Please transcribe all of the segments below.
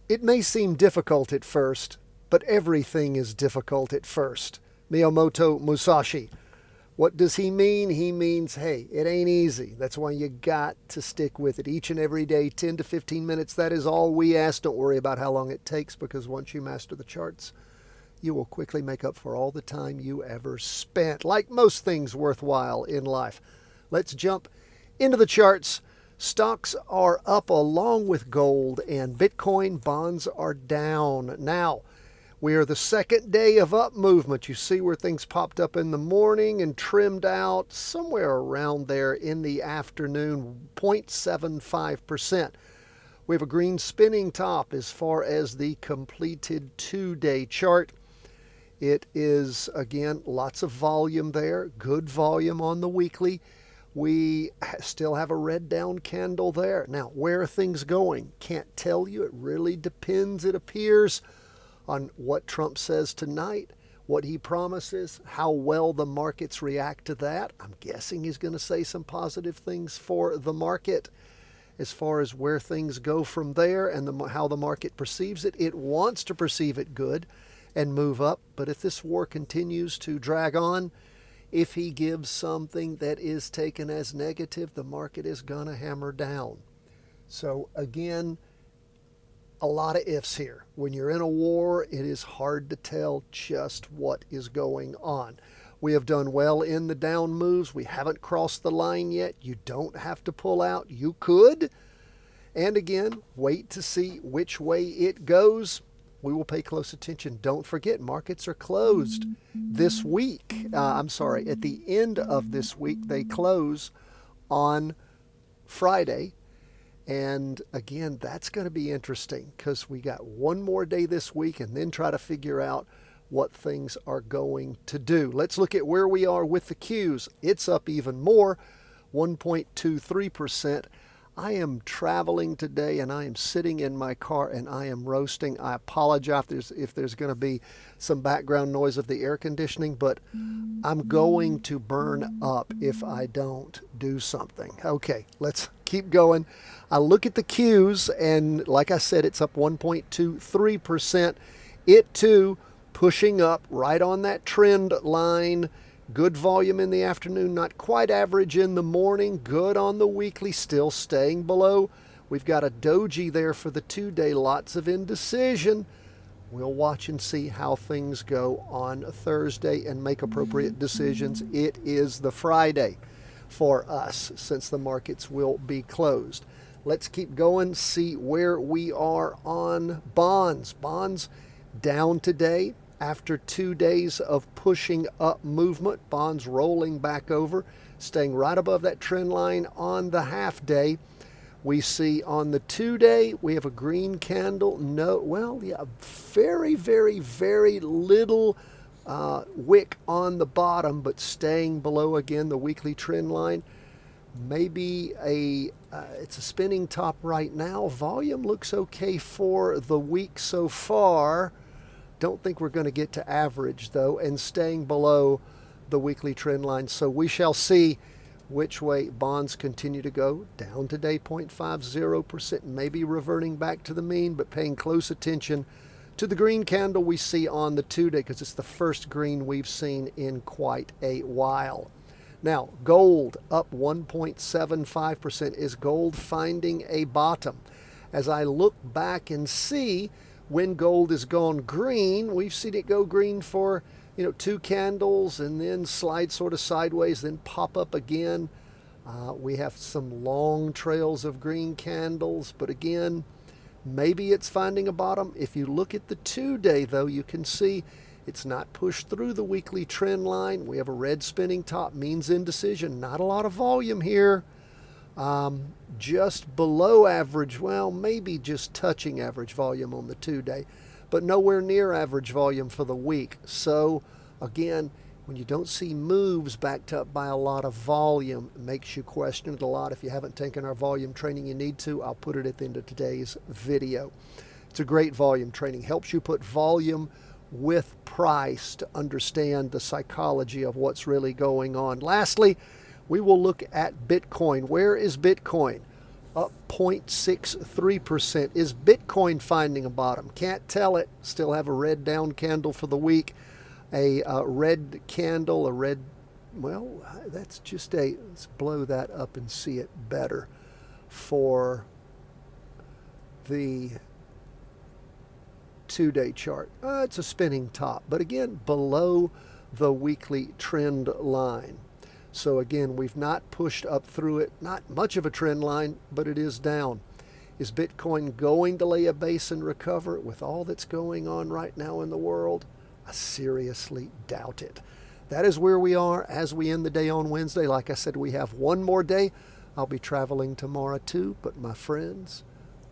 It may seem difficult at first, but everything is difficult at first. Miyamoto Musashi. What does he mean? He means, hey, it ain't easy. That's why you got to stick with it each and every day, 10 to 15 minutes. That is all we ask. Don't worry about how long it takes, because once you master the charts, you will quickly make up for all the time you ever spent, like most things worthwhile in life. Let's jump into the charts. Stocks are up along with gold, and Bitcoin bonds are down. Now, we are the second day of up movement. You see where things popped up in the morning and trimmed out somewhere around there in the afternoon, 0.75%. We have a green spinning top as far as the completed 2-day chart. It is, again, lots of volume there, good volume on the weekly. We still have a red down candle there. Now, where are things going? Can't tell you. It really depends, it appears, on what Trump says tonight, what he promises, how well the markets react to that. I'm guessing he's going to say some positive things for the market. As far as where things go from there and how the market perceives it, it wants to perceive it good and move up. But if this war continues to drag on, if he gives something that is taken as negative, the market is going to hammer down. So again, a lot of ifs here. When you're in a war, it is hard to tell just what is going on. We have done well in the down moves. We haven't crossed the line yet. You don't have to pull out. You could. And again, wait to see which way it goes. We will pay close attention. Don't forget, markets are closed this week. At the end of this week, they close on Friday. And again, that's going to be interesting because we got one more day this week and then try to figure out what things are going to do. Let's look at where we are with the Qs. It's up even more, 1.23%. I am traveling today and I am sitting in my car and I am roasting. I apologize if there's going to be some background noise of the air conditioning, but I'm going to burn up if I don't do something. Okay, let's keep going. I look at the Qs and like I said, it's up 1.23%. It too pushing up right on that trend line. Good volume in the afternoon, not quite average in the morning. Good on the weekly, still staying below. We've got a doji there for the 2-day, lots of indecision. We'll watch and see how things go on Thursday and make appropriate decisions. It is the Friday for us since the markets will be closed. Let's keep going, see where we are on bonds. Bonds down today. After 2 days of pushing up movement, bonds rolling back over, staying right above that trend line on the half day. We see on the 2-day, we have a green candle. Very, very, very little wick on the bottom, but staying below again the weekly trend line. Maybe it's a spinning top right now. Volume looks okay for the week so far. Don't think we're going to get to average, though, and staying below the weekly trend line. So we shall see which way bonds continue to go. Down today, 0.50%, maybe reverting back to the mean, but paying close attention to the green candle we see on the 2-day because it's the first green we've seen in quite a while. Now, gold up 1.75%. Is gold finding a bottom? As I look back and see, when gold has gone green, we've seen it go green for 2 candles and then slide sort of sideways, then pop up again. We have some long trails of green candles, but again, maybe it's finding a bottom. If you look at the 2-day, though, you can see it's not pushed through the weekly trend line. We have a red spinning top, means indecision. Not a lot of volume here. Just below average, maybe just touching average volume on the 2-day, but nowhere near average volume for the week. So again, when you don't see moves backed up by a lot of volume, it makes you question it a lot. If you haven't taken our volume training, you need to. I'll put it at the end of today's video. It's a great volume training. Helps you put volume with price to understand the psychology of what's really going on. Lastly, we will look at Bitcoin. Where is Bitcoin? up 0.63%. Is Bitcoin finding a bottom? Can't tell it. Still have a red down candle for the week. A red candle, well, that's just let's blow that up and see it better for the 2-day chart. It's a spinning top, but again, below the weekly trend line. So again, we've not pushed up through it. Not much of a trend line, but it is down. Is Bitcoin going to lay a base and recover with all that's going on right now in the world? I seriously doubt it. That is where we are as we end the day on Wednesday. Like I said, we have one more day. I'll be traveling tomorrow too, but my friends,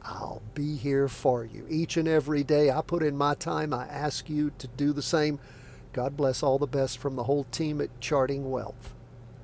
I'll be here for you each and every day. I put in my time. I ask you to do the same. God bless. All the best from the whole team at Charting Wealth.